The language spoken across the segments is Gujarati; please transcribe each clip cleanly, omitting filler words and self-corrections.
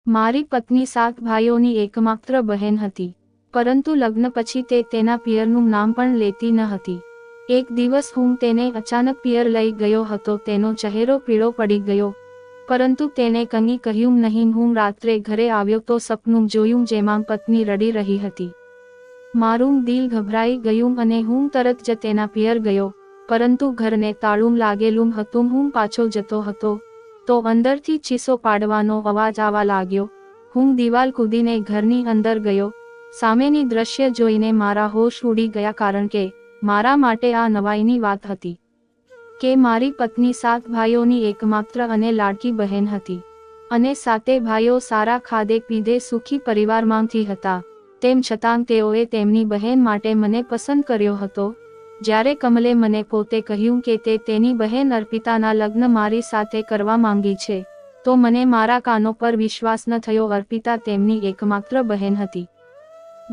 મારી પત્ની 7 ભાઈઓની એકમાત્ર બહેન હતી, પરંતુ લગ્ન પછી તે તેના પિયરનું નામ પણ લેતી ન હતી. એક દિવસ હું તેને અચાનક પિયર લઈ ગયો હતો. તેનો ચહેરો પીળો પડી ગયો, પરંતુ તેણે કંઈ કહ્યું નહીં. હું રાત્રે ઘરે આવ્યો તો સપનું જોયું જેમાં પત્ની રડી રહી હતી. મારું દિલ ગભરાઈ ગયું અને હું તરત જ તેના પિયર ગયો, પરંતુ ઘરને તાળું લાગેલું હતું. હું પાછો જતો હતો તો અંદરથી ચીસો પાડવાનો અવાજ આવવા લાગ્યો. હું દિવાલ કૂદીને ઘરની અંદર ગયો. સામેની દ્રશ્ય જોઈને મારા હોશ ઉડી ગયા, કારણ કે મારા માટે આ નવાઈની વાત હતી કે મારી પત્ની 7 ભાઈઓની એકમાત્ર અને લાડકી બહેન હતી, અને 7 ભાઈઓ સારા ખાધે પીધે સુખી પરિવારમાંથી હતા. તેમ છતાં તેઓએ તેમની બહેન માટે મને પસંદ કર્યો હતો. જ્યારે કમલે મને પોતે કહ્યું કે તે તેની બહેન અર્પિતાના લગ્ન મારી સાથે કરવા માંગી છે, તો મને મારા કાનો પર વિશ્વાસ ન થયો. અર્પિતા તેમની એકમાત્ર બહેન હતી,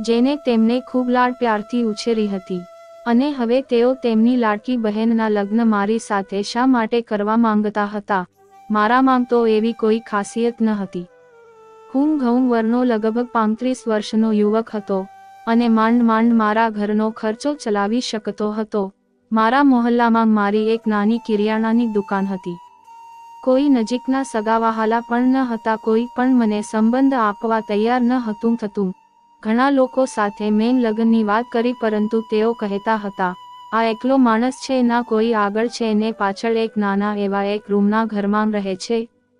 જેને તેમને ખૂબ લાડ પ્યારથી ઉછેરી હતી, અને હવે તેઓ તેમની લાડકી બહેનના લગ્ન મારી સાથે શા માટે કરવા માંગતા હતા? મારામાં તો એવી કોઈ ખાસિયત ન હતી. હું ઘઉં વર્ણનો લગભગ 35 વર્ષનો યુવક હતો અને માંડ માંડ મારા ઘરનો ખર્ચો ચલાવી શકતો હતો. મારા મોહલ્લામાં મારી એક નાની કિરિયાણાની દુકાન હતી. કોઈ નજીકના સગાવહાલા પણ ન હતા. કોઈ પણ મને સંબંધ આપવા તૈયાર ન હતું થતું. ઘણા લોકો સાથે મેં લગ્નની વાત કરી, પરંતુ તેઓ કહેતા હતા, આ એકલો માણસ છે, ના કોઈ આગળ છે ને પાછળ એક નાના એવા એક રૂમના ઘરમાં રહે છે.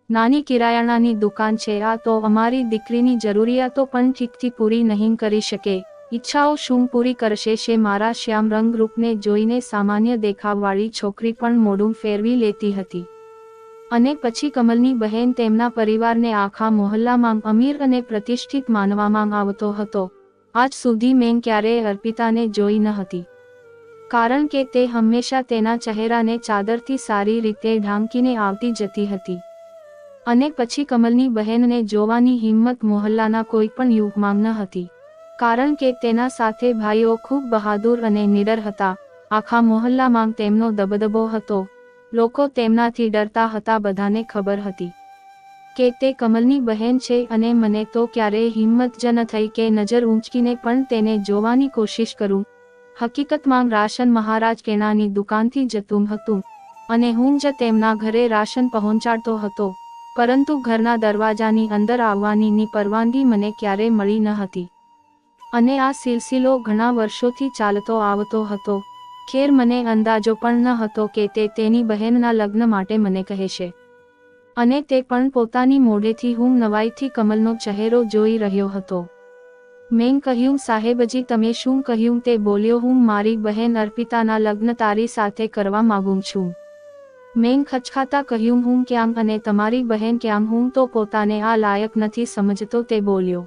નાની કિરાયાણાની દુકાન છે. આ તો અમારી દીકરીની જરૂરિયાતો પણ ઠીકથી પૂરી નહીં કરી શકે. ઈચ્છાઓ શું પૂરી કરશે છે? મારા શ્યામ રંગરૂપને જોઈને સામાન્ય દેખાવવાળી છોકરી પણ મોઢું ફેરવી લેતી હતી. અને પછી કમલની બહેન તેમના પરિવારને આખા મોહલ્લામાં અમીર અને પ્રતિષ્ઠિત માનવામાં આવતો હતો. આજ સુધી મેં ક્યારેય અર્પિતાને જોઈ ન હતી, કારણ કે તે હંમેશા તેના ચહેરાને ચાદરથી સારી રીતે ઢાંકીને આવતી જતી હતી. અને પછી કમલની બહેનને જોવાની હિંમત મોહલ્લાના કોઈ પણ યુગમાં ન હતી, કારણ કે તેના સાથે ભાઈઓ ખૂબ બહાદુર અને નીડર હતા. આખા મોહલ્લામાં તેમનો દબદબો હતો. લોકો તેમનાથી ડરતા હતા. બધાને ખબર હતી કે તે કમલની બહેન છે, અને મને તો ક્યારેય હિંમત જ ન થઈ કે નજર ઊંચકીને પણ તેને જોવાની કોશિશ કરું. હકીકતમાં રાશન મહારાજ કેણાની દુકાનથી જતું હતું, અને હું જ તેમના ઘરે રાશન પહોંચાડતો હતો, પરંતુ ઘરના દરવાજાની અંદર આવવાની પરવાનગી મને ક્યારેય મળી ન હતી. અને આ સિલસિલો ઘણા વર્ષોથી ચાલતો આવતો હતો. ખેર, મને અંદાજો પણ ન હતો કે તે તેની બહેનના લગ્ન માટે મને કહેશે, અને તે પણ પોતાની મોઢેથી. હું નવાઈથી કમલનો ચહેરો જોઈ રહ્યો હતો. મેં કહ્યું, સાહેબજી, તમે શું કહ્યું? તે બોલ્યો, હું મારી બહેન અર્પિતાના લગ્ન તારી સાથે કરવા માંગુ છું. મેં ખચકાતા કહ્યું, હું ક્યાં અને તમારી બહેન ક્યાં? હું તો પોતાને આ લાયક નથી સમજતો, તે બોલ્યો.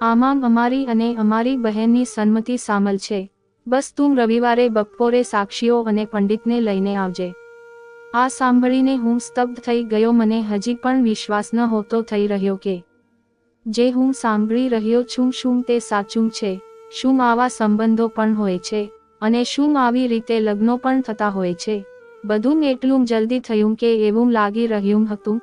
આમાં અમારી અને અમારી બહેનની સંમતિ સામેલ છે. બસ તું રવિવારે બપોરે સાક્ષીઓ અને પંડિતને લઈને આવજે. આ સાંભળીને હું સ્તબ્ધ થઈ ગયો. મને હજી પણ વિશ્વાસ ન હોતો થઈ રહ્યો કે જે હું સાંભળી રહ્યો છું, શું તે સાચું છે? શું આવા સંબંધો પણ હોય છે, અને શું આવી રીતે લગ્નો પણ થતા હોય છે? બધું એટલું જલ્દી થયું કે એવું લાગી રહ્યું હતું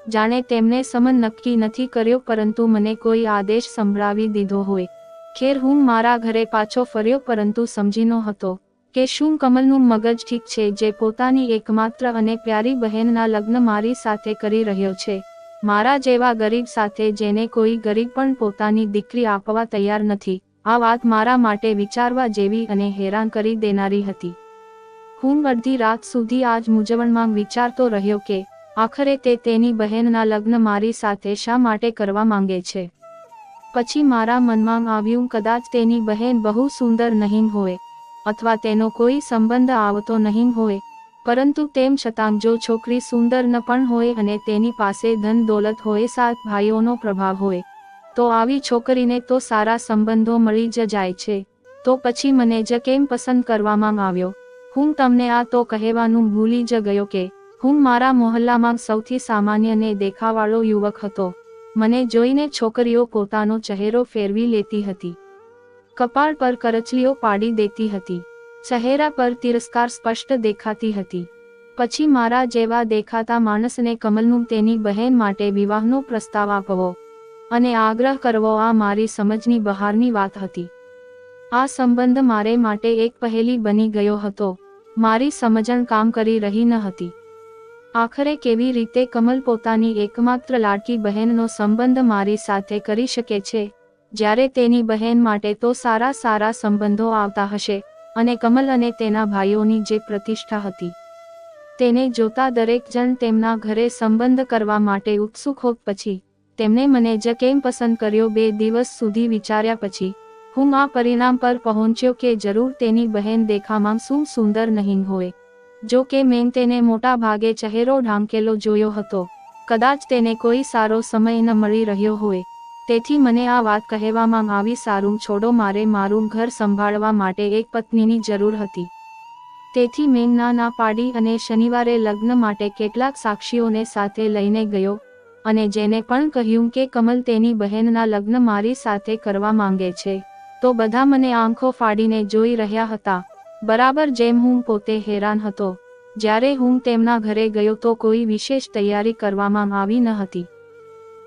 જાણે તેમણે સમય નક્કી નથી કર્યો, પરંતુ મને કોઈ આદેશ સંભળાવી દીધો હોય. ખેર, હું મારા ઘરે પાછો ફર્યો, પરંતુ સમજી નહોતો કે શું કમલનું મગજ ઠીક છે, જે પોતાની એકમાત્ર અને પ્યારી બહેનના લગ્ન મારી સાથે કરી રહ્યો છે, મારા જેવા ગરીબ સાથે, જેને કોઈ ગરીબ પણ પોતાની દીકરી આપવા તૈયાર નથી. આ વાત મારા માટે વિચારવા જેવી અને હેરાન કરી દેનારી હતી. હું અડધી રાત સુધી આ જ મૂંઝવણમાં વિચારતો રહ્યો કે આખરે તે તેની બહેનના લગ્ન મારી સાથે શા માટે કરવા માંગે છે. પછી મારા મનમાં આવ્યું, કદાચ તેની બહેન બહુ સુંદર નહીં હોય, અથવા તેનો કોઈ સંબંધ આવતો નહીં હોય, પરંતુ તેમ છતાં જો છોકરી સુંદર ન પણ હોય અને તેની પાસે ધન દોલત હોય, 7 ભાઈઓનો પ્રભાવ હોય, તો આવી છોકરીને તો સારા સંબંધો મળી જ જાય છે. તો પછી મને જ કેમ પસંદ કરવામાં આવ્યો? હું તમને આ તો કહેવાનું ભૂલી જ ગયો કે હું મારા મોહલ્લામાં સૌથી સામાન્ય ને દેખાવાળો યુવક હતો. મને જોઈને છોકરીઓ પોતાનો ચહેરો ફેરવી લેતી હતી, કપાળ પર કરચલીઓ પાડી દેતી હતી, ચહેરા પર તિરસ્કાર સ્પષ્ટ દેખાતી હતી. પછી મારા જેવા દેખાતા માણસને કમલનું તેની બહેન માટે વિવાહનો પ્રસ્તાવ આપવો અને આગ્રહ કરવો આ મારી સમજની બહારની વાત હતી. આ સંબંધ મારે માટે એક પહેલી બની ગયો હતો. મારી સમજણ કામ કરી રહી ન હતી. આખરે કેવી રીતે કમલ પોતાની એકમાત્ર લાડકી બહેનનો સંબંધ મારી સાથે કરી શકે છે, જ્યારે તેની બહેન માટે તો સારા સારા સંબંધો આવતા હશે, અને કમલ અને તેના ભાઈઓની જે પ્રતિષ્ઠા હતી તેને જોતા દરેક જણ તેમના ઘરે સંબંધ કરવા માટે ઉત્સુક હોત. પછી તેમણે મને જ કેમ પસંદ કર્યો? 2 દિવસ સુધી વિચાર્યા પછી હું આ પરિણામ પર પહોંચ્યો કે જરૂર તેની બહેન દેખામાં શું સુંદર નહીં હોય. જો કે મેં તેને મોટા ભાગે ચહેરો ઢાંકેલો જોયો હતો. કદાચ તેને કોઈ સારો સમય ન મળી રહ્યો હોય, તેથી મને આ વાત કહેવામાં આવી, સારું છોડો, મારે મારું ઘર સંભાળવા માટે એક પત્નીની જરૂર હતી. તેથી મેં ના પાડી અને શનિવારે લગ્ન માટે કેટલાક સાક્ષીઓને સાથે લઈને ગયો અને જેને પણ કહ્યું કે કમલ તેની બહેનના લગ્ન મારી સાથે કરવા માંગે છે, તો બધા મને આંખો ફાડીને જોઈ રહ્યા હતા, બરાબર જેમ હું પોતે હેરાન હતો. જ્યારે હું તેમના ઘરે ગયો તો કોઈ વિશેષ તૈયારી કરવામાં આવી ન હતી.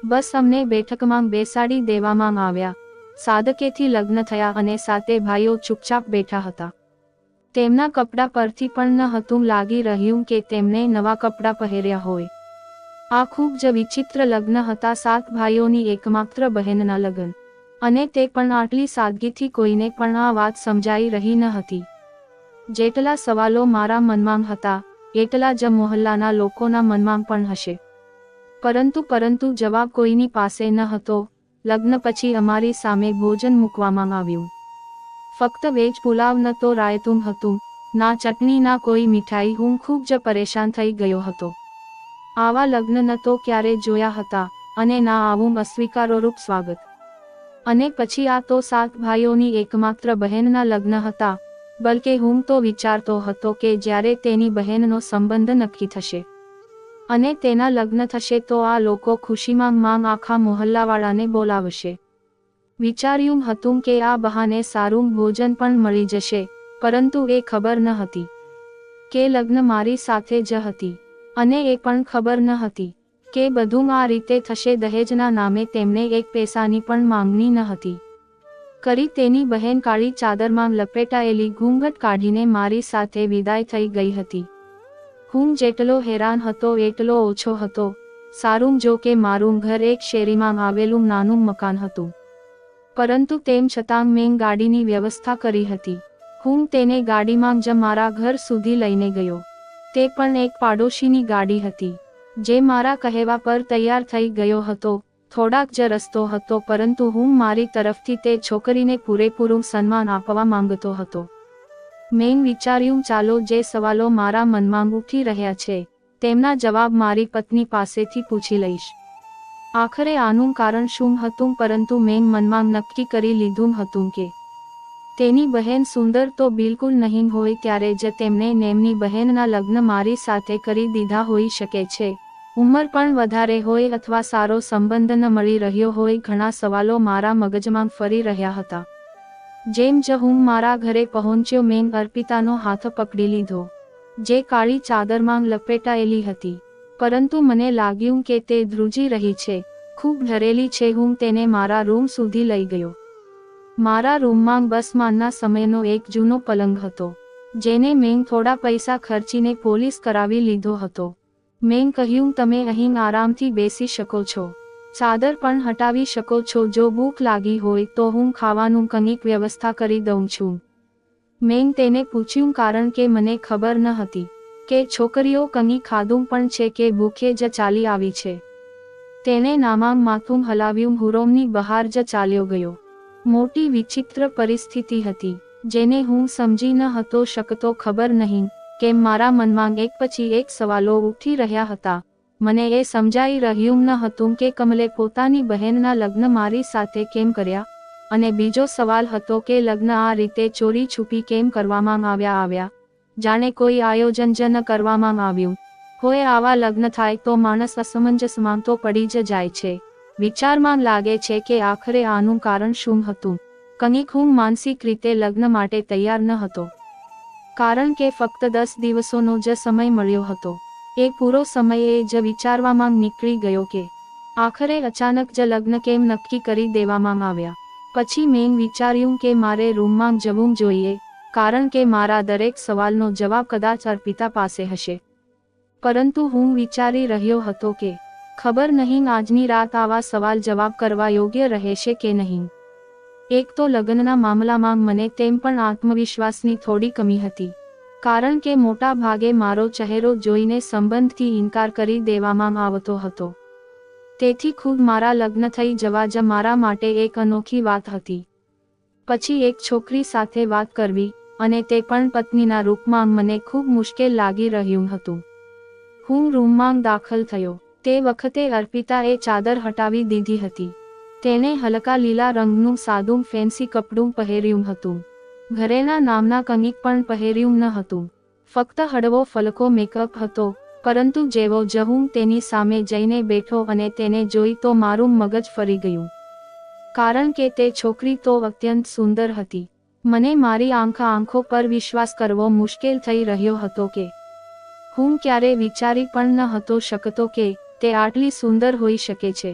બસ અમને બેઠકમાં બેસાડી દેવામાં આવ્યા. સાદકેથી લગ્ન થયા અને સાતે ભાઈઓ ચૂપચાપ બેઠા હતા. તેમના કપડાં પરથી પણ ન હતું લાગી રહ્યું કે તેમણે નવા કપડાં પહેર્યા હોય. આ ખૂબ જ વિચિત્ર લગ્ન હતા. 7 ભાઈઓની એકમાત્ર બહેનના લગ્ન, અને તે પણ આટલી સાદગીથી. કોઈને પણ આ વાત સમજાઈ રહી ન હતી. જેટલા સવાલો મારા મનમાં હતા એટલા જ મોહલ્લાના લોકોના મનમાં પણ હશે, પરંતુ જવાબ કોઈની પાસે ન હતો. લગ્ન પછી અમારી સામે ભોજન મૂકવામાં આવ્યું. ફક્ત વેજ પુલાવ, ન તો રાયતું હતું, ના ચટણી, ના કોઈ મીઠાઈ. હું ખૂબ જ પરેશાન થઈ ગયો હતો. આવા લગ્ન ન તો ક્યારે જોયા હતા, અને ના આવું અસ્વીકારોરૂપ સ્વાગત. અને પછી આ તો 7 ભાઈઓની એકમાત્ર બહેનના લગ્ન હતા. બલકે હું તો વિચારતો હતો કે જ્યારે તેની બહેનનો સંબંધ નક્કી થશે અને તેના લગ્ન થશે તો આ લોકો ખુશીમાં આખા મોહલ્લાવાળાને બોલાવશે. વિચાર્યું હતું કે આ બહાને સારું ભોજન પણ મળી જશે, પરંતુ એ ખબર ન હતી કે લગ્ન મારી સાથે જ હતી, અને એ પણ ખબર ન હતી કે બધું આ રીતે થશે. દહેજના નામે તેમને એક પૈસાની પણ માંગણી ન હતી કરી. તેની બહેન કાળી ચાદરમાં લપેટાયેલી ઘૂંઘટ કાઢીને મારી સાથે વિદાય થઈ ગઈ હતી. હું જેટલો હેરાન હતો એટલો ઓછો હતો. સારું, જો કે મારું ઘર એક શેરીમાં આવેલું નાનું મકાન હતું, પરંતુ તેમ છતાં મેં ગાડીની વ્યવસ્થા કરી હતી. હું તેને ગાડીમાં જ મારા ઘર સુધી લઈને ગયો. તે પણ એક પાડોશીની ગાડી હતી, જે મારા કહેવા પર તૈયાર થઈ ગયો હતો. થોડાક જ રસ્તો હતો, પરંતુ હું મારી તરફથી તે છોકરીને પૂરેપૂરું સન્માન આપવા માંગતો હતો. મેં વિચાર્યું, ચાલો, જે સવાલો મારા મનમાં ઉઠી રહ્યા છે તેમના જવાબ મારી પત્ની પાસેથી પૂછી લઈશ. આખરે આનું કારણ શું હતું? પરંતુ મેં મનમાં નક્કી કરી લીધું હતું કે તેની બહેન સુંદર તો બિલકુલ નહીં હોય, ત્યારે જ તેમણે તેમની બહેનના લગ્ન મારી સાથે કરી દીધા હોઈ શકે છે. ઉંમર પણ વધારે હોય અથવા સારો સંબંધ ન મળી રહ્યો હોય. ઘણા સવાલો મારા મગજમાં ફરી રહ્યા હતા. જેમ જ હું મારા ઘરે પહોંચ્યો, મેં અર્પિતાનો હાથ પકડી લીધો, જે કાળી ચાદરમાં લપેટાયેલી હતી, પરંતુ મને લાગ્યું કે તે ધ્રુજી રહી છે, ખૂબ ડરેલી છે. હું તેને મારા રૂમ સુધી લઈ ગયો. મારા રૂમમાં બસમાંના સમયનો એક જૂનો પલંગ હતો, જેને મેં થોડા પૈસા ખર્ચીને પોલિશ કરાવી લીધો હતો. મેં કહ્યું, તમે અહીં આરામથી બેસી શકો છો, ચાદર પણ હટાવી શકો છો. જો ભૂખ લાગી હોય તો હું ખાવાનું કંઈક વ્યવસ્થા કરી દઉં છું. મેં તેને પૂછ્યું, કારણ કે મને ખબર ન હતી કે છોકરીઓ કંઈ ખાધું પણ છે કે ભૂખે જ ચાલી આવી છે. તેને નામાં માથું હલાવ્યું, હું રૂમની બહાર જ ચાલ્યો ગયો. મોટી વિચિત્ર પરિસ્થિતિ હતી, જેને હું સમજી ન હતો શકતો. ખબર નહીં કેમ મારા મનમાં એક પછી એક સવાલો ઉઠી રહ્યા હતા. મને એ સમજાઈ રહ્યું ન હતું કે કમલે પોતાની બહેનના લગ્ન મારી સાથે કેમ કર્યા, અને બીજો સવાલ હતો કે લગ્ન આ રીતે ચોરી છુપી કેમ કરવામાં આવ્યા, જાણે કોઈ આયોજન જ ન કરવામાં આવ્યું હોય. આવા લગ્ન થાય તો માણસ અસમંજસમાં તો પડી જ જાય છે. વિચારમાં લાગે છે કે આખરે આનું કારણ શું હતું. કંઈક હું માનસિક રીતે લગ્ન માટે તૈયાર ન હતો, કારણ કે ફક્ત 10 દિવસોનો જ સમય મળ્યો હતો. એ પૂરો સમય એ જ વિચારવામાં નીકળી ગયો કે આખરે અચાનક જ લગ્ન કેમ નક્કી કરી દેવામાં આવ્યા. પછી મેં વિચાર્યું કે મારે રૂમમાં જવું જોઈએ, કારણ કે મારા દરેક સવાલનો જવાબ કદાચ અર્પિતા પાસે હશે. પરંતુ હું વિચારી રહ્યો હતો કે ખબર નહીં આજની રાત આવા સવાલ જવાબ કરવા યોગ્ય રહેશે કે નહીં. એક તો લગ્નના મામલામાં મને તેમ પણ આત્મવિશ્વાસની થોડી કમી હતી, કારણ કે મોટા ભાગે મારો ચહેરો જોઈને સંબંધથી ઇનકાર કરી દેવામાં આવતો હતો. તેથી ખુદ મારા લગ્ન થઈ જવા જ મારા માટે એક અનોખી વાત હતી. પછી એક છોકરી સાથે વાત કરવી, અને તે પણ પત્નીના રૂપમાં મને ખૂબ મુશ્કેલ લાગી રહ્યું હતું. હું રૂમમાં દાખલ થયો. તે વખતે અર્પિતાએ ચાદર હટાવી દીધી હતી. તેણે હલકા લીલા રંગનું સાદું ફેન્સી કપડું પહેર્યું હતું. ઘરેના નામના કંઈક પણ પહેર્યું ન હતું. ફક્ત હળવો ફલકો મેકઅપ હતો. પરંતુ જેવો જ હું તેની સામે જઈને બેઠો અને તેને જોઈ તો મારું મગજ ફરી ગયું. કારણ કે તે છોકરી તો અત્યંત સુંદર હતી. મને મારી આંખો પર વિશ્વાસ કરવો મુશ્કેલ થઈ રહ્યો હતો કે હું ક્યારે વિચારી પણ ન હતો શકતો કે તે આટલી સુંદર હોઈ શકે છે.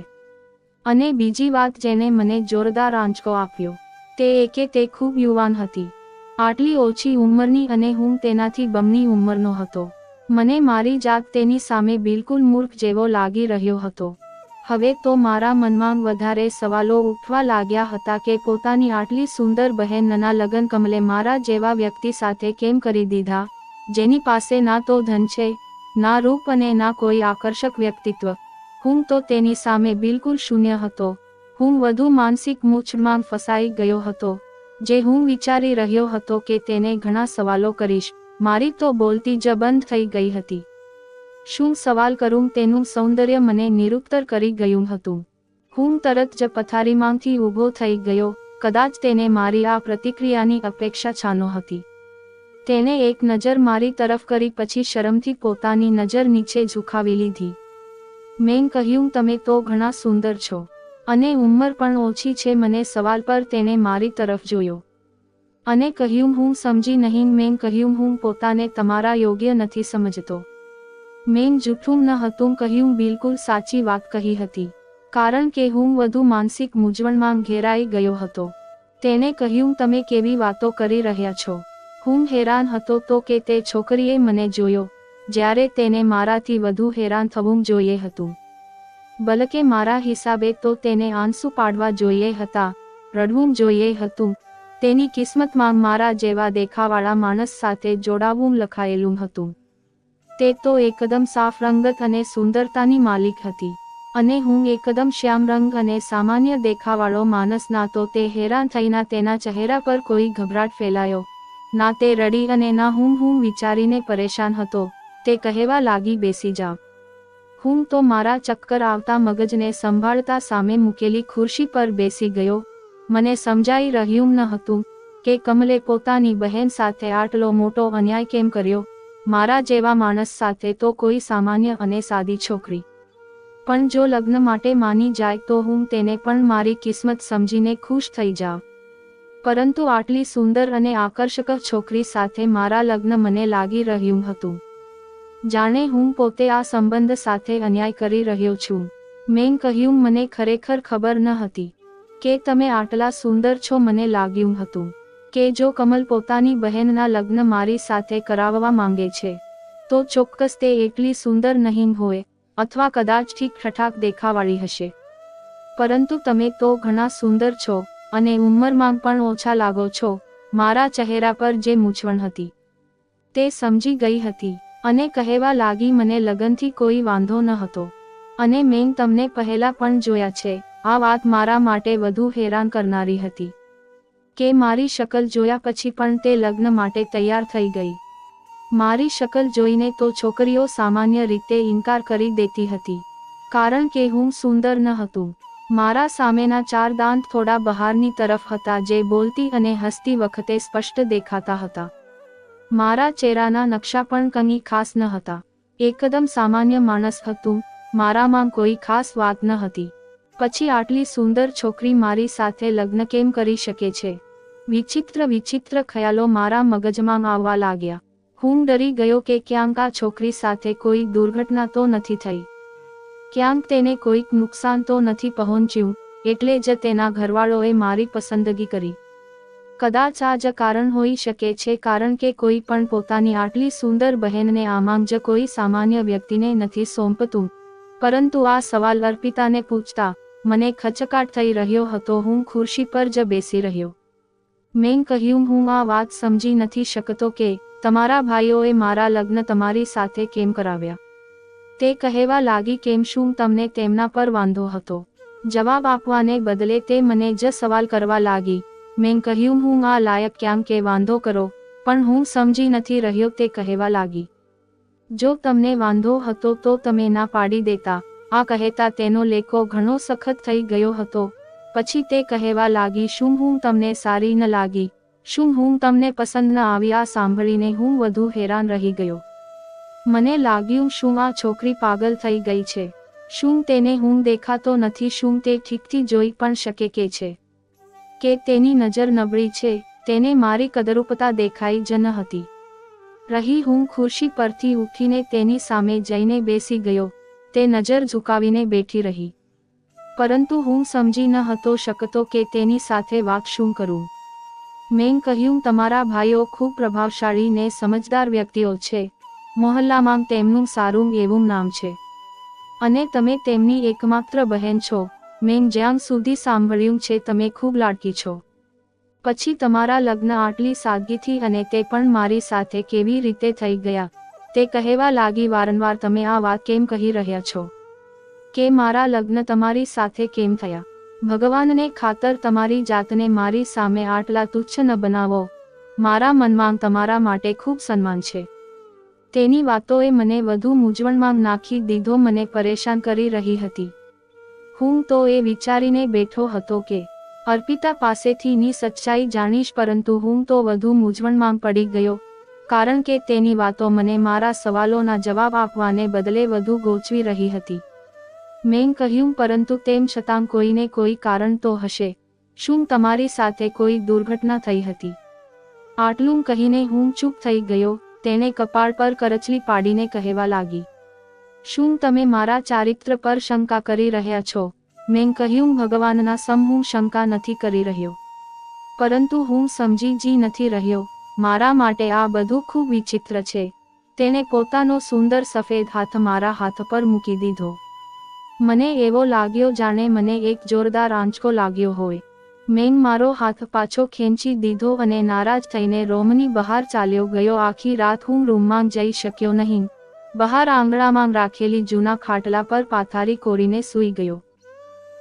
અને બીજી વાત જેને મને જોરદાર આંચકો આપ્યો તે એ કે તે ખૂબ યુવાન હતી. આટલી ઓછી ઉંમરની અને હું તેનાથી બમણી ઉંમરનો હતો. મને મારી જાત તેની સામે બિલકુલ મૂર્ખ જેવો લાગી રહ્યો હતો. હવે તો મારા મનમાં વધારે સવાલો ઉઠવા લાગ્યા હતા કે પોતાની આટલી સુંદર બહેનના લગ્ન કમલે મારા જેવા વ્યક્તિ સાથે કેમ કરી દીધા, જેની પાસે ના તો ધન છે, ના રૂપ અને ના કોઈ આકર્ષક વ્યક્તિત્વ. હું તો તેની સામે બિલકુલ શૂન્ય હતો. હું વધુ માનસિક મૂંઝવણમાં ફસાઈ ગયો હતો, જે હું વિચારી રહ્યો હતો કે તેને ઘણા સવાલો કરીશ. મારી તો બોલતી જ બંધ થઈ ગઈ હતી. શું સવાલ કરું તેનું સૌંદર્ય મને નિરુત્તર કરી ગયું હતું. હું તરત જ પથારીમાંથી ઊભો થઈ ગયો. કદાચ તેને મારી આ પ્રતિક્રિયાની અપેક્ષા છાનો હતી. તેને એક નજર મારી તરફ કરી પછી શરમથી પોતાની નજર નીચે ઝુકાવી લીધી. મેં કહ્યું, તમે તો ઘણા સુંદર છો, અને ઉંમર પણ ઓછી છે. મને સવાલ પર તેણે મારી તરફ જોયો અને કહ્યું, હું સમજી નહીં. મેં કહ્યું, હું પોતાને તમારા યોગ્ય નથી સમજતો. મેં જૂઠું ન હતું કહ્યું, બિલકુલ સાચી વાત કહી હતી, કારણ કે હું વધુ માનસિક મૂંઝવણમાં ઘેરાઈ ગયો હતો. તેણે કહ્યું, તમે કેવી વાતો કરી રહ્યા છો. હું હેરાન હતો તો કે તે છોકરીએ મને જોયો, જ્યારે તેને મારાથી વધુ હેરાન થવું જોઈએ હતું. બલકે મારા હિસાબે તો તેને આંસુ પાડવા જોઈએ હતા, રડવું જોઈએ હતું. તેની કિસ્મતમાં મારા જેવા દેખાવાળા માણસ સાથે જોડાવું લખાયેલું હતું. તે તો એકદમ સાફ રંગત અને સુંદરતાની માલિક હતી, અને હું એકદમ શ્યામ રંગ અને સામાન્ય દેખાવાળો માણસ. ના તો તે હેરાન થઈના તેના ચહેરા પર કોઈ ગભરાટ ફેલાયો, ના તે રડી અને ના હું વિચારીને પરેશાન હતો. તે કહેવા લાગી, બેસી જાવ. હું તો મારા ચક્કર આવતા મગજને સંભાળતા સામે મૂકેલી ખુરશી પર બેસી ગયો. મને સમજાઈ રહ્યું ન હતું કે કમલે પોતાની બહેન સાથે આટલો મોટો અન્યાય કેમ કર્યો. મારા જેવા માણસ સાથે તો કોઈ સામાન્ય અને સાદી છોકરી પણ જો લગ્ન માટે માની જાય તો હું તેને પણ મારી કિસ્મત સમજીને ખુશ થઈ જાઉં. પરંતુ આટલી સુંદર અને આકર્ષક છોકરી સાથે મારા લગ્ન મને લાગી રહ્યું હતું જાણે હું પોતે આ સંબંધ સાથે અન્યાય કરી રહ્યો છું. મેં કહ્યું, મને ખરેખર ખબર ન હતી કે તમે આટલા સુંદર છો. મને લાગ્યું હતું કે જો કમલ પોતાની બહેનના લગ્ન મારી સાથે કરાવવા માંગે છે તો ચોક્કસ તે એટલી સુંદર નહીં હોય, અથવા કદાચ ઠીક-ઠાક દેખાવાળી હશે. પરંતુ તમે તો ઘણા સુંદર છો અને ઉંમરમાં પણ ઓછા લાગો છો. મારા ચહેરા પર જે મૂંઝવણ હતી તે સમજી ગઈ હતી અને કહેવા લાગી, મને લગનથી કોઈ વાંધો ન હતો અને મેં તમને પહેલા પણ જોયા છે. આ વાત મારા માટે વધુ હેરાન કરનારી હતી કે મારી શકલ જોયા પછી પણ તે લગ્ન માટે તૈયાર થઈ ગઈ. મારી શકલ જોઈને તો છોકરીઓ સામાન્ય રીતે ઇનકાર કરી દેતી હતી, કારણ કે હું સુંદર ન હતું. મારા સામેના 4 દાંત થોડા બહારની તરફ હતા, જે બોલતી અને હસતી વખતે સ્પષ્ટ દેખાતા હતા. મારા ચહેરાના નકશા પણ કંઈ ખાસ ન હતા. એકદમ સામાન્ય માણસ હતું. મારામાં કોઈ ખાસ વાત ન હતી. પછી આટલી સુંદર છોકરી મારી સાથે લગ્ન કેમ કરી શકે છે? વિચિત્ર ખ્યાલો મારા મગજમાં આવવા લાગ્યા. હું ડરી ગયો કે ક્યાંક આ છોકરી સાથે કોઈ દુર્ઘટના તો નથી થઈ. ક્યાંક તેને કોઈક નુકસાન તો નથી પહોંચ્યું, એટલે જ તેના ઘરવાળોએ મારી પસંદગી કરી. કદાચ આ જ કારણ હોઈ શકે છે, કારણ કે કોઈ પણ પોતાની આટલી સુંદર બહેનને આમાંગ જ કોઈ સામાન્ય વ્યક્તિને નથી સોંપતું. પરંતુ આ સવાલ અર્પિતાને પૂછતા મને ખચકાટ થઈ રહ્યો હતો. હું ખુરશી પર જ બેસી રહ્યો. મેં કહ્યું, હું આ વાત સમજી નથી શકતો કે તમારા ભાઈઓએ મારા લગ્ન તમારી સાથે કેમ કરાવ્યા. તે કહેવા લાગી, કેમ, શું તમને તેમના પર વાંધો હતો? જવાબ આપવાને બદલે તે મને જ સવાલ કરવા લાગી. મેં કહ્યું, હું આ લાયક ક્યાં કે વાંધો કરો, પણ હું સમજી નથી રહ્યો. તે કહેવા લાગી, જો તમને વાંધો હતો તો તમે ના પાડી દેતા. આ કહેતા તેનો લેકો ઘણો સખત થઈ ગયો હતો. પછી તે કહેવા લાગી, શું હું તમને સારી ન લાગી? શું હું તમને પસંદ ન આવી? આ સાંભળીને હું વધુ હેરાન રહી ગયો. મને લાગ્યું, શું આ છોકરી પાગલ થઈ ગઈ છે? શું તેને હું દેખાતો નથી? શું તે ઠીકથી જોઈ પણ શકે કે છે કે તેની નજર નબળી છે? તેને મારી કદરૂપતા દેખાઈ જ ન હતી રહી. હું ખુરશી પરથી ઉઠીને તેની સામે જઈને બેસી ગયો. તે નજર ઝુકાવીને બેઠી રહી, પરંતુ હું સમજી ન હતો શકતો કે તેની સાથે વાત શું કરું. મેં કહ્યું, તમારા ભાઈઓ ખૂબ પ્રભાવશાળી ને સમજદાર વ્યક્તિઓ છે. મોહલ્લામાં તેમનું સારું એવું નામ છે અને તમે તેમની એકમાત્ર બહેન છો. મેં જ્યાં સુધી સાંભળ્યું છે તમે ખૂબ લાડકી છો. પછી તમારા લગ્ન આટલી સાદગીથી, અને તે પણ મારી સાથે, કેવી રીતે થઈ ગયા? તે કહેવા લાગી, વારંવાર તમે આ વાત કેમ કહી રહ્યા છો કે મારા લગ્ન તમારી સાથે કેમ થયા? ભગવાનને ખાતર તમારી જાતને મારી સામે આટલા તુચ્છ ન બનાવો. મારા મનમાં તમારા માટે ખૂબ સન્માન છે. તેની વાતોએ મને વધુ મૂંઝવણમાં નાખી દીધો, મને પરેશાન કરી રહી હતી. હું તો એ વિચારીને બેઠો હતો કે અર્પિતા પાસેથી ની સચ્ચાઈ જાણીશ, પરંતુ હું તો વધુ મૂંઝવણમાં પડી ગયો, કારણ કે તેની વાતો મને મારા સવાલોના જવાબ આપવાને બદલે વધુ ગોચવી રહી હતી. મેં કહ્યું, પરંતુ તેમ છતાં કોઈને કોઈ કારણ તો હશે. શું તમારી સાથે કોઈ દુર્ઘટના થઈ હતી? આટલું કહીને હું ચૂપ થઈ ગયો. તેણે કપાળ પર કરચલી પાડીને કહેવા લાગી, શું તમે મારા ચારિત્ર પર શંકા કરી રહ્યા છો? મેં કહ્યું, ભગવાનના સમ હું શંકા નથી કરી રહ્યો, પરંતુ હું સમજી જ નથી રહ્યો. મારા માટે આ બધું ખૂબ વિચિત્ર છે. તેણે પોતાનો સુંદર સફેદ હાથ મારા હાથ પર મૂકી દીધો. મને એવો લાગ્યો જાણે મને એક જોરદાર આંચકો લાગ્યો હોય. મેં મારો હાથ પાછો ખેંચી દીધો અને નારાજ થઈને રૂમની બહાર ચાલ્યો ગયો. આખી રાત હું રૂમમાં જઈ શક્યો નહીં. બહાર આંગણામાં રાખેલી જૂના ખાટલા પર પાથારી કોરીને સૂઈ ગયો.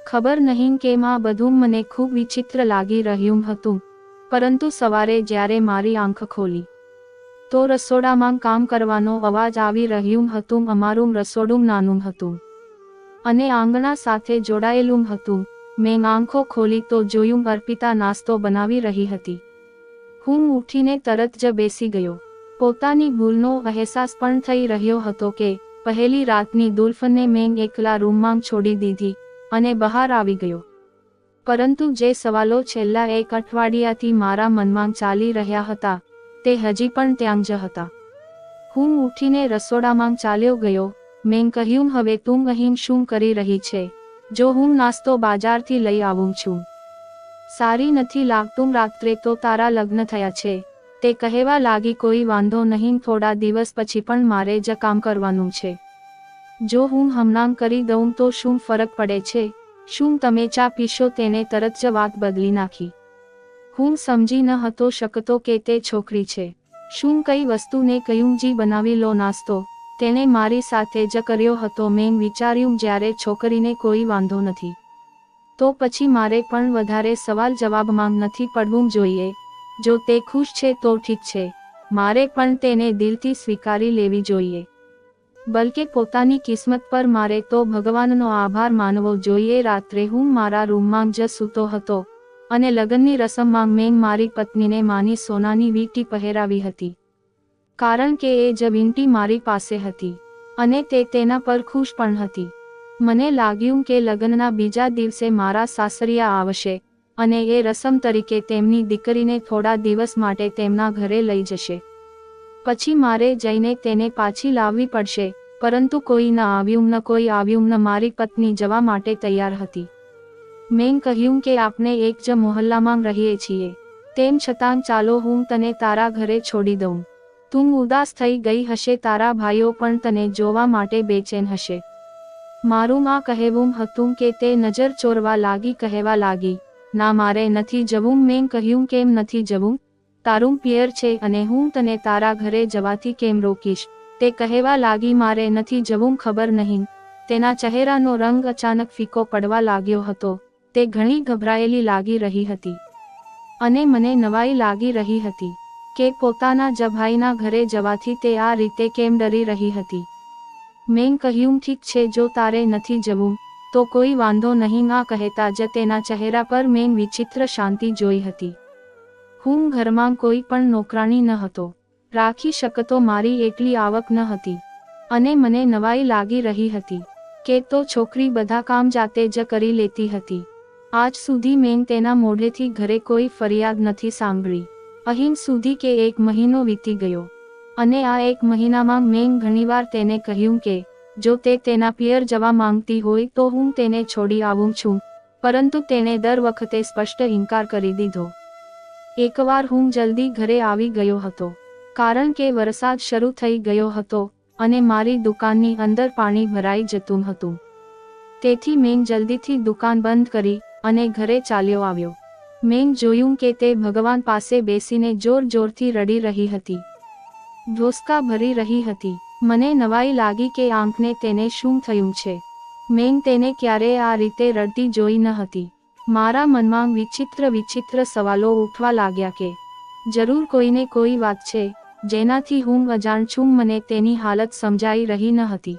ખબર નહીં કેમ આ બધું મને ખૂબ વિચિત્ર લાગી રહ્યું હતું. પરંતુ સવારે જ્યારે મારી આંખ ખોલી તો રસોડામાં કામ કરવાનો અવાજ આવી રહ્યું હતું. અમારું રસોડું નાનું હતું અને આંગણા સાથે જોડાયેલું હતું. મેં આંખો ખોલી તો જોયું, અર્પિતા નાસ્તો બનાવી રહી હતી. હું ઉઠીને તરત જ બેસી ગયો. પોતાની ભૂલનો અહેસાસ પણ થઈ રહ્યો હતો કે પહેલી રાતની દુલ્ફને મેં એકલા રૂમમાં છોડી દીધી અને બહાર આવી ગયો. પરંતુ જે સવાલો છેલ્લા એક અઠવાડિયાથી મારા મનમાં ચાલી રહ્યા હતા તે હજી પણ ત્યાં જ હતા. હું ઉઠીને રસોડામાં ચાલ્યો ગયો. મેં કહ્યું, હવે તું અહીં શું કરી રહી છે? જો હું નાસ્તો બાજારથી લઈ આવું છું. સારી નથી લાગતું. રાત્રે તો તારા લગ્ન થયા છે. તે કહેવા લાગી, કોઈ વાંધો નહીં, થોડા દિવસ પછી પણ મારે જ કામ કરવાનું છે. જો હું હમણાં કરી દઉં તો શું ફરક પડે છે? શું તમે ચા પીશો? તેને તરત જ વાત બદલી નાખી. હું સમજી ન હતો શકતો કે તે છોકરી છે. શું કઈ વસ્તુને કહ્યું, જી બનાવી લો નાસ્તો. તેણે મારી સાથે જ કર્યો હતો. મેં વિચાર્યું, જ્યારે છોકરીને કોઈ વાંધો નથી તો પછી મારે પણ વધારે સવાલ જવાબમાં નથી પડવું જોઈએ. જો તે ખુશ છે તો ઠીક છે, મારે પણ તેને દિલથી સ્વીકારી લેવી જોઈએ. બલકે પોતાની કિસ્મત પર મારે તો ભગવાનનો આભાર માનવો જોઈએ. રાત્રે હું મારા રૂમમાં જ સૂતો હતો અને લગ્નની રસમમાં મેં મારી પત્નીને માની સોનાની વીંટી પહેરાવી હતી, કારણ કે એ જ વીંટી મારી પાસે હતી અને તે તેના પર ખુશ પણ હતી. મને લાગ્યું કે લગ્નના બીજા દિવસે મારા સાસરિયા આવશે અને એ રસમ તરીકે તેમની દીકરીને થોડા દિવસ માટે તેમના ઘરે લઈ જશે. પછી મારે જઈને તેને પાછી લાવવી પડશે. પરંતુ કોઈ ન આવ્યું ન મારી પત્ની જવા માટે તૈયાર હતી. મેં કહ્યું કે આપણે એક જ મોહલ્લામાં રહીએ છીએ, તેમ છતાં ચાલો હું તને તારા ઘરે છોડી દઉં. તું ઉદાસ થઈ ગઈ હશે, તારા ભાઈઓ પણ તને જોવા માટે બેચેન હશે. મારું આ કહેવું હતું કે તે નજર ચોરવા લાગી, કહેવા લાગી, ના મારે નથી જવું. મેં કહ્યું કેમ નથી જવું? તારું પિયર છે અને હું તને તારા ઘરે જવાથી કેમ રોકીશ? તે કહેવા લાગી, મારે નથી જવું. ખબર નહીં, તેના ચહેરાનો રંગ અચાનક ફીકો પડવા લાગ્યો હતો. તે ઘણી ગભરાયેલી લાગી રહી હતી અને મને નવાઈ લાગી રહી હતી કે પોતાના જ ભાઈના ઘરે જવાથી તે આ રીતે કેમ ડરી રહી હતી. મેં કહ્યું ઠીક છે, જો તારે નથી જવું તો કોઈ વાંધો નહીં. આ કહેતા જ તેના ચહેરા પર મેં વિચિત્ર શાંતિ જોઈ હતી. હું ઘરમાં કોઈ પણ નોકરાણી ન હતો રાખી શકતો, મારી એટલી આવક ન હતી અને મને નવાઈ લાગી રહી હતી કે તો છોકરી બધા કામ જાતે જ કરી લેતી હતી. આજ સુધી મેં તેના મોઢેથી ઘરે કોઈ ફરિયાદ નથી સાંભળી. અહીં સુધી કે 1 મહિનો વીતી ગયો અને આ 1 મહિનામાં મેં ઘણીવાર તેને કહ્યું કે જો તે તેના પિયર જવા માંગતી હોય તો હું તેને છોડી આવું છું, પરંતુ તેણે દર વખતે સ્પષ્ટ ઇનકાર કરી દીધો. એકવાર હું જલ્દી ઘરે આવી ગયો હતો કારણ કે વરસાદ શરૂ થઈ ગયો હતો અને મારી દુકાનની અંદર પાણી ભરાઈ જતું હતું. તેથી મેં જલ્દીથી દુકાન બંધ કરી અને ઘરે ચાલ્યો આવ્યો. મેં જોયું કે તે ભગવાન પાસે બેસીને જોર-જોરથી રડી રહી હતી, ધ્રોસકા ભરી રહી હતી. મને નવાઈ લાગી કે આંખને તેને શું થયું છે. મેં તેને ક્યારેય આ રીતે રડતી જોઈ ન હતી. મારા મનમાં વિચિત્ર સવાલો ઉઠવા લાગ્યા કે જરૂર કોઈને કોઈ વાત છે જેનાથી હું અજાણ છું. મને તેની હાલત સમજાઈ રહી ન હતી.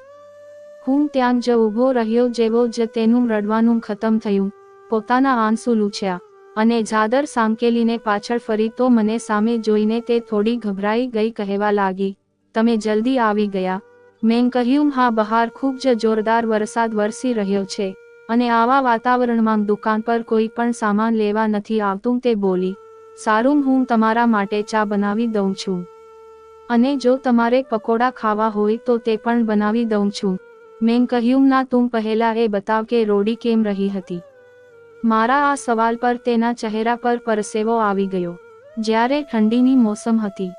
હું ત્યાં જ ઊભો રહ્યો. જેવો જ તેનું રડવાનું ખતમ થયું, પોતાના આંસુ લૂછ્યા અને ઝાદર સાંકેલીને પાછળ ફરી તો મને સામે જોઈને તે થોડી ગભરાઈ ગઈ. કહેવા લાગી, તમે જલ્દી આવી ગયા? મેં કહ્યું હા, બહાર ખૂબ જ જોરદાર વરસાદ વરસી રહ્યો છે અને આવા વાતાવરણમાં દુકાન પર કોઈ પણ સામાન લેવા નથી આવતું. તે બોલી, સારું, હું તમારા માટે ચા બનાવી દઉં છું અને જો તમારે પકોડા ખાવા હોય તો તે પણ બનાવી દઉં છું. મેં કહ્યું ના, તું પહેલા એ બતાવ કે રોડી કેમ રહી હતી. મારા આ સવાલ પર તેના ચહેરા પર પરસેવો આવી ગયો. જ્યારે ઠંડીની મોસમ હતી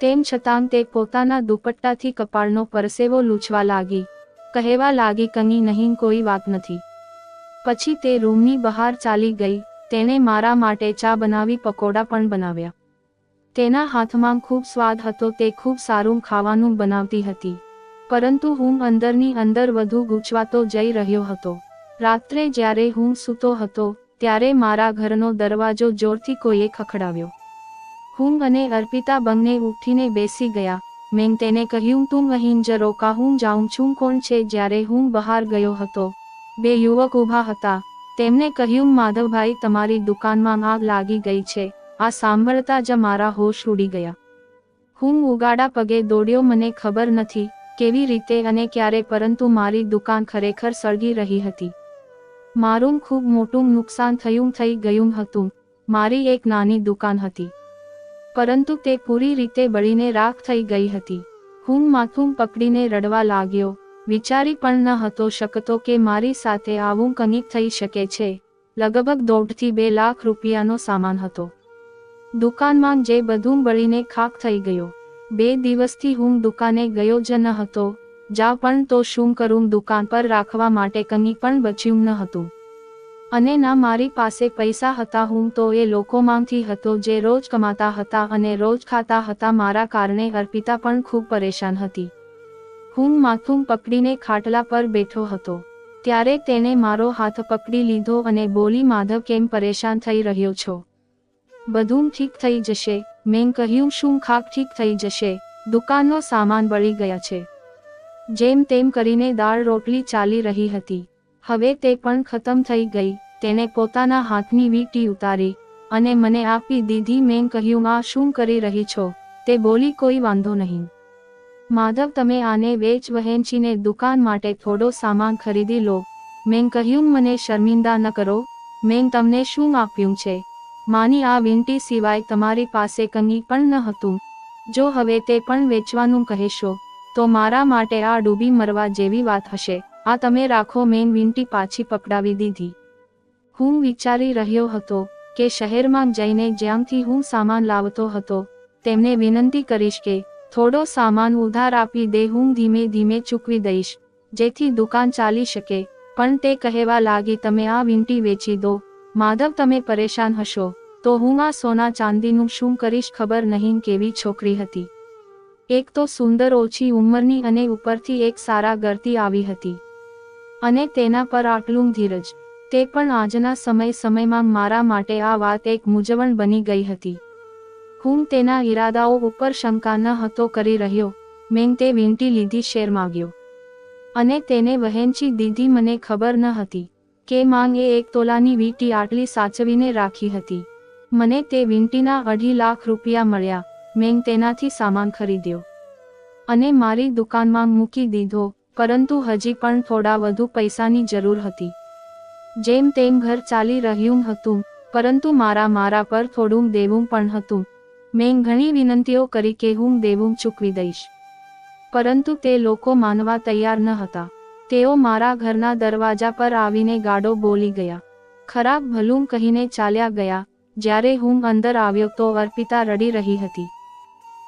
તેમ છતાં તે પોતાના દુપટ્ટાથી કપાળનો પરસેવો લૂછવા લાગી. કહેવા લાગી, કંઈ નહીં, કોઈ વાત નથી. પછી તે રૂમની બહાર ચાલી ગઈ. તેણે મારા માટે ચા બનાવી, પકોડા પણ બનાવ્યા. તેના હાથમાં ખૂબ સ્વાદ હતો. તે ખૂબ સારું ખાવાનું બનાવતી હતી, પરંતુ હું અંદરની અંદર વધુ ગૂંચવાતો જઈ રહ્યો હતો. રાત્રે જ્યારે હું સૂતો હતો ત્યારે મારા ઘરનો દરવાજો જોરથી કોઈએ ખખડાવ્યો. હું અને અર્પિતા બંને ઉઠીને બેસી ગયા. મેં તેને કહ્યું, તું અહીં જ રોકા, હું જાઉં છું. કોણ છે? જ્યારે હું બહાર ગયો હતો 2 યુવક ઊભા હતા. તેમને કહ્યું, માધવભાઈ, તમારી દુકાનમાં આગ લાગી ગઈ છે. આ સાંભળતા જ મારા હોશ ઉડી ગયા. હું ઉગાડા પગે દોડ્યો. મને ખબર નથી કેવી રીતે અને ક્યારે, પરંતુ મારી દુકાન ખરેખર સળગી રહી હતી. મારું ખૂબ મોટું નુકસાન થઈ ગયું હતું. મારી એક નાની દુકાન હતી, પરંતુ તે પૂરી રીતે બળીને રાખ થઈ ગઈ હતી. હું માથું પકડીને રડવા લાગ્યો. વિચારી પણ ન હતો શકતો કે મારી સાથે આવું કંઈક થઈ શકે છે. લગભગ 1.5 થી 2 લાખ રૂપિયાનો સામાન હતો. દુકાનમાં જે બધું બળીને ખાખ થઈ ગયો. 2 દિવસથી હું દુકાને ગયો જ ન હતો. જા પણ તો શું કરું? દુકાન પર રાખવા માટે કંઈ પણ બચ્યું ન હતું અને ના મારી પાસે પૈસા હતા. હું તો એ લોકોમાંથી હતો જે રોજ કમાતા હતા અને રોજ ખાતા હતા. મારા કારણે અર્પિતા પણ ખૂબ પરેશાન હતી. હું માથું પકડીને ખાટલા પર બેઠો હતો ત્યારે તેણે મારો હાથ પકડી લીધો અને બોલી, માધવ, કેમ પરેશાન થઈ રહ્યો છો? બધું ઠીક થઈ જશે. મેં કહ્યું, શું ખાક ઠીક થઈ જશે? દુકાનનો સામાન બળી ગયા છે. જેમ તેમ કરીને દાળ રોટલી ચાલી રહી હતી. હવે તે પણ ખતમ થઈ ગઈ. તેણે પોતાના હાથની વીંટી ઉતારી અને મને આપી દીધી. મેં કહ્યું, આ શું કરી રહી છો? તે બોલી, કોઈ વાંધો નહીં માધવ, તમે આને વહેંચીને દુકાન માટે થોડો સામાન ખરીદી લો. મેં કહ્યું, મને શર્મિંદા ન કરો. મેં તમને શું આપ્યું છે? માની આ વીંટી સિવાય તમારી પાસે કંઈ પણ ન હતું. જો હવે તે પણ વેચવાનું કહેશો તો મારા માટે આ ડૂબી મરવા જેવી વાત હશે. આ તમે રાખો. મેં વીંટી પાછી પકડાવી દીધી. હું વિચારી રહ્યો હતો કે શહેરમાં જઈને જ્યાંથી હું સામાન લાવતો હતો તેમને વિનંતી કરીશ કે થોડો સામાન ઉધાર આપી દે. હું ધીમે ધીમે ચૂકવી દઈશ જેથી દુકાન ચાલી શકે. પણ તે કહેવા લાગી, તમે આ વીંટી વેચી દો માધવ, તમે પરેશાન હશો તો હું આ સોના ચાંદીનું શું કરીશ? ખબર નહીં કેવી છોકરી હતી. એક તો સુંદર, ઓછી ઉંમરની અને ઉપરથી એક સારા ઘરથી આવી હતી અને તેના પર આટલું ધીરજ. તે પણ આજના સમયમાં મારા માટે આ વાત એક મૂંઝવણ બની ગઈ હતી. હું તેના ઈરાદાઓ ઉપર શંકા ન હતો કરી રહ્યો. મેં તે વીંટી લીધી, શેર માગ્યો અને તેને વહેંચી દીધી. મને ખબર ન હતી કે માંગ એ 1 તોલાની વીંટી આટલી સાચવીને રાખી હતી. મને તે વીંટીના 2.5 લાખ રૂપિયા મળ્યા. મેં તેનાથી સામાન ખરીદ્યો અને મારી દુકાનમાં મૂકી દીધો. પરંતુ હજી પણ થોડા વધુ પૈસાની જરૂર હતી. જેમ તેમ ઘર ચાલી રહ્યું હતું, પરંતુ મારા પર થોડું દેવું પણ હતું. મેં ઘણી વિનંતીઓ કરી કે હું દેવું ચૂકવી દઈશ, પરંતુ તે લોકો માનવા તૈયાર ન હતા. તેઓ મારા ઘરના દરવાજા પર આવીને ગાળો બોલી ગયા. ખરાબ ભલું કહીને ચાલ્યા ગયા. જ્યારે હું અંદર આવ્યો તો અર્પિતા રડી રહી હતી.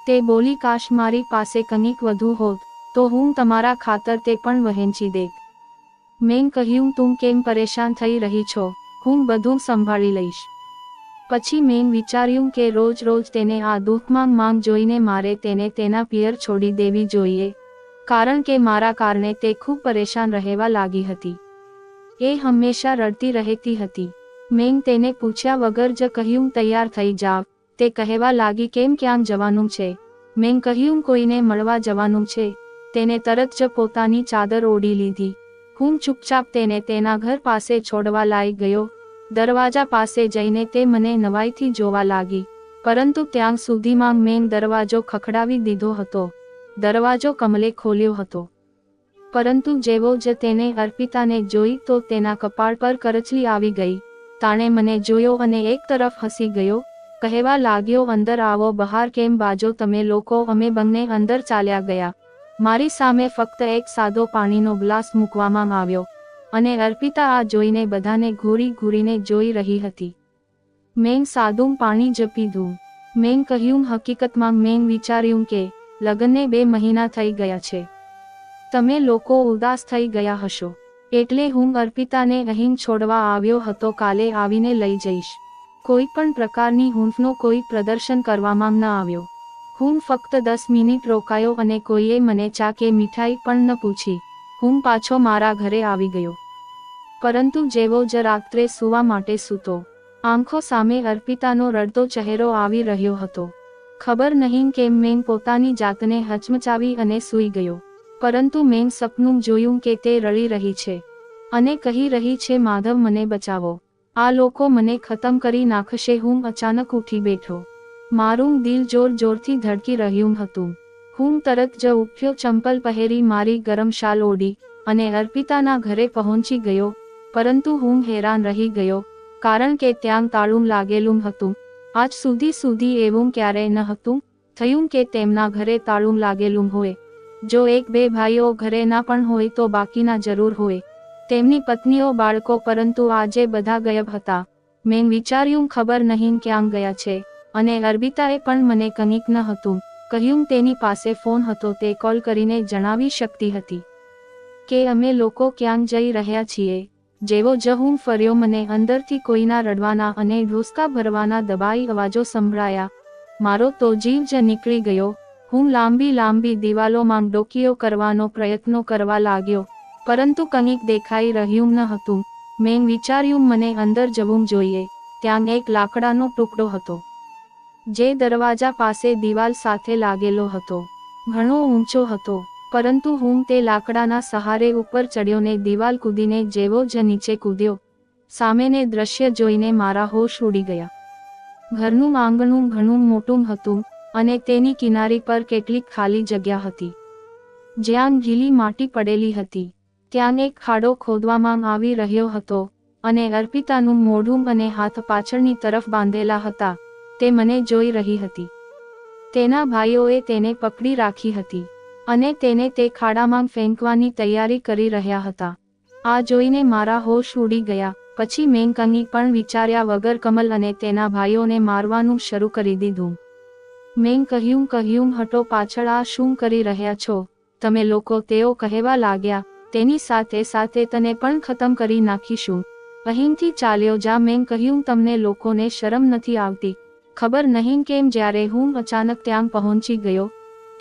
તે બોલી, કાશ મારી પાસે કંઈક વધુ હોત તો હું તમારા ખાતર તે પણ વહેંચી દેત. મેં કહ્યું, તું કેમ પરેશાન થઈ રહી છો? હું બધું સંભાળી લઈશ. પછી મેં વિચાર્યું કે રોજ તેને આ દુઃખમાં જોઈને મારે તેને તેના પિયર છોડી દેવી જોઈએ, કારણ કે મારા કારણે તે ખૂબ પરેશાન રહેવા લાગી હતી. એ હંમેશા રડતી રહેતી હતી. મેં તેને પૂછ્યા વગર જ કહ્યું, તૈયાર થઈ જાવ. તે કહેવા લાગી, કેમ, ક્યાં જવાનું છે? મેં કહ્યું, કોઈને મળવા જવાનું છે. તેને તરત જ પોતાની ચાદર ઓઢી લીધી. હું ચૂપચાપ તેને તેના ઘર પાસે છોડવા લાઈ ગયો. દરવાજા પાસે જઈને તે મને નવાઈથી જોવા લાગી, પરંતુ ત્યાં સુધીમાં મેં દરવાજો ખખડાવી દીધો હતો. દરવાજો કમલે ખોલ્યો હતો, પરંતુ જેવો જ તેને અર્પિતાને જોઈ તો તેના કપાળ પર કરચલી આવી ગઈ. તાણે મને જોયો અને એક તરફ હસી ગયો. કહેવા લાગ્યો, અંદર આવો. બહાર કેમ બાજો તમે લોકો? અમે બંને અંદર ચાલ્યા ગયા. મારી સામે ફક્ત એક સાદો પાણીનો ગ્લાસ મૂકવામાં આવ્યો અને અર્પિતા આ જોઈને બધાને ઘૂરીને જોઈ રહી હતી. મેં સાદું પાણી જ પીધું. મેં કહ્યું, હકીકતમાં મેં વિચાર્યું કે લગ્નને 2 મહિના થઈ ગયા છે. તમે લોકો ઉદાસ થઈ ગયા હશો, એટલે હું અર્પિતાને અહીં છોડવા આવ્યો હતો. કાલે આવીને લઈ જઈશ. કોઈ પણ પ્રકારની હૂંફનો કોઈ પ્રદર્શન કરવામાં ન આવ્યો. હું ફક્ત 10 મિનિટ રોકાયો અને કોઈએ મને ચા કે મીઠાઈ પણ ન પૂછી. હું પાછો મારા ઘરે આવી ગયો. પરંતુ જેવો જ રાત્રે સૂવા માટે સૂતો, આંખો સામે અર્પિતાનો રડતો ચહેરો આવી રહ્યો હતો. ખબર નહીં કેમ મેં પોતાની જાતને હચમચાવી અને સૂઈ ગયો. પરંતુ મેં સપનું જોયું કે તે રડી રહી છે અને કહી રહી છે, માધવ, મને બચાવો. આ લોકો મને ખતમ કરી નાખશે. હું અચાનક ઉઠી બેઠો. મારું દિલ જોરથી ધડકી રહ્યું હતું. હું તરત જ ઉઠ્યો, ચંપલ પહેરી, મારી ગરમ શાલ ઓઢી અને અર્પિતાના ઘરે પહોંચી ગયો. પરંતુ હું હેરાન રહી ગયો, કારણ કે ત્યાં તાળું લાગેલું હતું. આજ સુધી એવું ક્યારેય ન હતું થયું કે તેમના ઘરે તાળું લાગેલું હોય. જો 1-2 ભાઈઓ ઘરે ના પણ હોય તો બાકીના જરૂર હોય, તેમની પત્નીઓ, બાળકો. પરંતુ આજે બધા ગાયબ હતા. મેં વિચાર્યું, ખબર નહીં ક્યાં ગયા છે. અને અર્પિતાએ પણ મને કંઈક ન હતું કહ્યું. તેની પાસે ફોન હતો. તે કોલ કરીને જણાવી શકતી હતી કે અમે લોકો ક્યાં જઈ રહ્યા છીએ. જેવો જ હું ફર્યો, મને અંદરથી કોઈના રડવાના અને ઢોસકા ભરવાના દબાઈ અવાજો સંભળાયા. મારો તો જીવ જ નીકળી ગયો. હું લાંબી દિવાલોમાં ડોકીઓ કરવાનો પ્રયત્નો કરવા લાગ્યો, પરંતુ કંઈક દેખાઈ રહ્યું ન હતું. મેં વિચાર્યું, મને અંદર જવું જોઈએ. ત્યાં એક લાકડાનો ટુકડો હતો જે દરવાજા પાસે દિવાલ સાથે લાગેલો હતો. ઘણો ઊંચો હતો, પરંતુ હું તે લાકડાના સહારે ઉપર ચડ્યો ને દિવાલ કૂદીને જેવો જ નીચે કૂદ્યો, સામેને દ્રશ્ય જોઈને મારા હોશ ઉડી ગયા. ઘરનું આંગણું ઘણું મોટું હતું અને તેની કિનારી પર કેટલીક ખાલી જગ્યા હતી જ્યાં ગીલી માટી પડેલી હતી. ત્યાં એક ખાડો ખોદવામાં આવી રહ્યો હતો અને અર્પિતાનું મોઢું અને હાથ પાછળની તરફ બાંધેલા હતા. તે મને જોઈ રહી હતી. તેના ભાઈઓએ તેને પકડી રાખી હતી. અને તેને તે ખાડામાં ફેંકવાની તૈયારી કરી રહ્યા હતા. આ જોઈને મારા હોશ ઉડી ગયા. પછી મેં કંઈ પણ વિચાર્યા વગર કમલ અને તેના ભાઈઓને મારવાનું શરૂ કરી દીધું. મેં કહ્યું હટો પાછળ, આ શું કરી રહ્યા છો તમે લોકો? તેઓ કહેવા લાગ્યા, તેની સાથે સાથે તને પણ ખતમ કરી નાખીશું, અહીંથી ચાલ્યો જા. મેં કહ્યું, તમને લોકોને શરમ નથી આવતી? ખબર નહીં કેમ જ્યારે હું અચાનક ત્યાં પહોંચી ગયો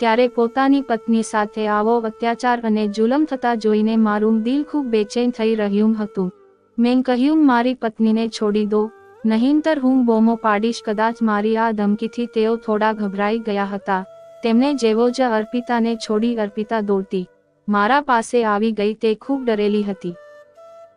ત્યારે પોતાની પત્ની સાથે આવો અત્યાચાર અને જુલમ થતા જોઈને મારું દિલ ખૂબ બેચેન થઈ રહ્યું હતું. મેં કહ્યું, મારી પત્નીને છોડી દો, નહીંતર હું બોમો પાડીશ. કદાચ મારી આ ધમકીથી તેઓ થોડા ગભરાઈ ગયા હતા. તેમને જેવો જ અર્પિતાને છોડી અર્પિતા દોડતી મારા પાસે આવી ગઈ. તે ખૂબ ડરેલી હતી.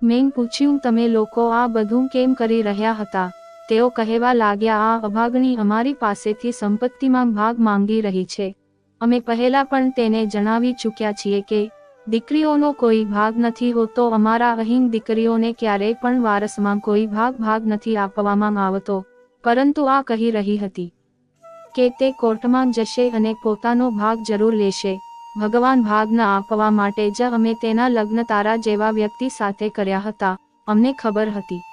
મેં પૂછ્યું, તમે લોકો આ બધું કેમ કરી રહ્યા હતા? તેઓ કહેવા લાગ્યા, આ અભાગણી અમારી પાસેથી સંપત્તિમાં ભાગ માંગી રહી છે. અમે પહેલા પણ તેને જણાવી ચૂક્યા છીએ કે દીકરીઓનો કોઈ ભાગ નથી હોતો. અમારા અહીં દીકરીઓને ક્યારેય પણ વારસમાં કોઈ ભાગ નથી આપવામાં આવતો. પરંતુ આ કહી રહી હતી કે તે કોર્ટમાં જશે અને પોતાનો ભાગ જરૂર લેશે. ભગવાન ભાગ ન આપવા માટે જ અમે તેના લગ્ન તારા જેવા વ્યક્તિ સાથે કર્યા હતા. અમને ખબર હતી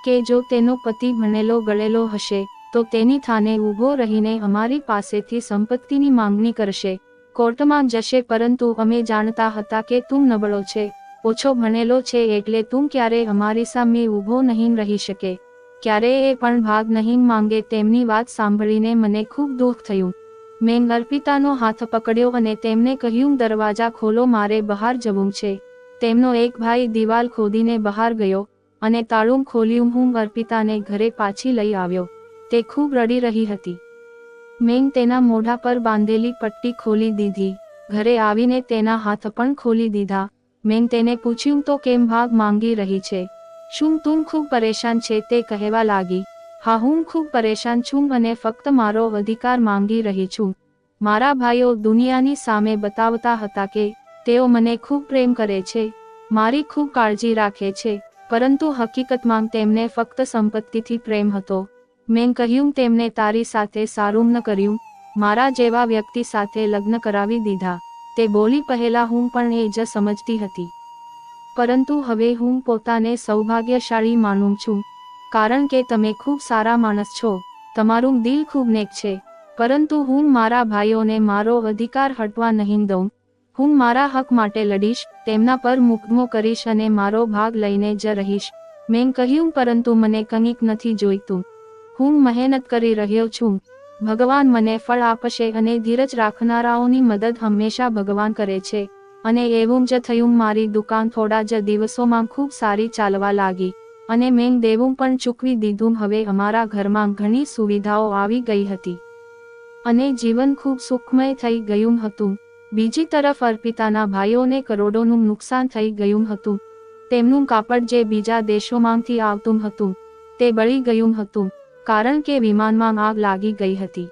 કે જો તેનો પતિ ભણેલો ગળેલો હશે તો તેની થાને ઊભો રહીને અમારી પાસેથી સંપત્તિની માંગણી કરશે, કોર્ટમાં જશે. પરંતુ અમે જાણતા હતા કે તું નબળો છે, ઓછો ભણેલો છે, એટલે તું ક્યારે અમારી સામે ઊભો નહીં રહી શકે, ક્યારેય પણ ભાગ નહીં માંગે. તેમની વાત સાંભળીને મને ખૂબ દુઃખ થયું. મેં અર્પિતાનો હાથ પકડ્યો અને તેમને કહ્યું, દરવાજા ખોલો, મારે બહાર જવું છે. તેમનો એક ભાઈ દિવાલ ખોદીને બહાર ગયો અને તાળું ખોલ્યું. હું અર્પિતાને ઘરે પાછી લઈ આવ્યો. તે ખૂબ રડી રહી હતી. મેં તેના મોઢા પર બાંધેલી પટ્ટી ખોલી દીધી. ઘરે આવીને તેના હાથ પણ ખોલી દીધા. મેં તેને પૂછ્યું, તો કેમ ભાગ માંગી રહી છે? શું તું ખૂબ પરેશાન છે? તે કહેવા લાગી, હા, હું ખૂબ પરેશાન છું અને ફક્ત મારો અધિકાર માંગી રહી છું. મારા ભાઈઓ દુનિયાની સામે બતાવતા હતા કે તેઓ મને ખૂબ પ્રેમ કરે છે, મારી ખૂબ કાળજી રાખે છે, પરંતુ હકીકતમાં તેમને ફક્ત સંપત્તિથી પ્રેમ હતો. મેં કહ્યું, તેમને તારી સાથે સારું ન કર્યું, મારા જેવા વ્યક્તિ સાથે લગ્ન કરાવી દીધા. તે બોલી પહેલા હું પણ એ જ સમજતી હતી. પરંતુ હવે હું પોતાને સૌભાગ્યશાળી માનું છું, કારણ કે તમે ખૂબ સારા માણસ છો, તમારું દિલ ખૂબ નેક છે. પરંતુ હું મારા ભાઈઓને મારો અધિકાર હટવા નહીં દઉં. હું મારા હક માટે લડીશ, તેમના પર મુકદ્દમો કરીશ અને મારો ભાગ લઈને જ રહીશ. મેં કહ્યું, પરંતુ મને કંઈક નથી જોઈતું. હું મહેનત કરી રહ્યો છું, ભગવાન મને ફળ આપશે અને ધીરજ રાખનારાઓની મદદ હંમેશા ભગવાન કરે છે. અને એવું જ થયું. મારી દુકાન થોડા જ દિવસોમાં ખૂબ સારી ચાલવા લાગી અને મેં દેવું પણ ચૂકવી દીધું. હવે અમારા ઘરમાં ઘણી સુવિધાઓ આવી ગઈ હતી અને જીવન ખૂબ સુખમય થઈ ગયું હતું. બીજી તરફ અર્પિતાના ભાઈઓને કરોડોનું નુકસાન થઈ ગયું હતું. તેમનું કાપડ જે બીજા દેશોમાંથી આવતું હતું તે બળી ગયું હતું, કારણ કે વિમાનમાં આગ લાગી ગઈ હતી.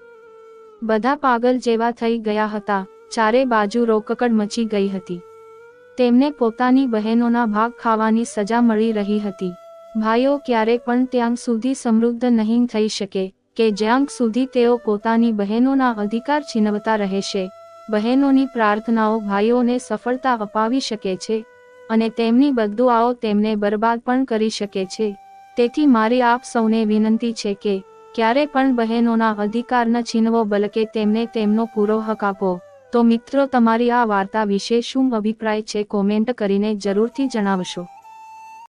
બધા પાગલ જેવા થઈ ગયા હતા. ચારે બાજુ રોકકડ મચી ગઈ હતી. તેમને પોતાની બહેનોના ભાગ ખાવાની સજા મળી રહી હતી. ભાઈઓ ક્યારે પણ ત્યાં સુધી સમૃદ્ધ નહીં થઈ શકે કે જ્યાં સુધી તેઓ પોતાની બહેનોના અધિકાર છીનવતા રહેશે. બહેનોની પ્રાર્થનાઓ ભાઈઓને સફળતા અપાવી શકે છે અને તેમની બદદુઆઓ તેમને બરબાદ પણ કરી શકે છે. તેથી મારી આપ સૌને વિનંતી છે કે ક્યારે પણ બહેનોના અધિકાર ન છીનવો, બલકે તેમને તેમનો પૂરો હક આપો. તો મિત્રો, તમારી આ વાર્તા વિશે શું અભિપ્રાય છે? કોમેન્ટ કરીને જરૂરથી જણાવશો.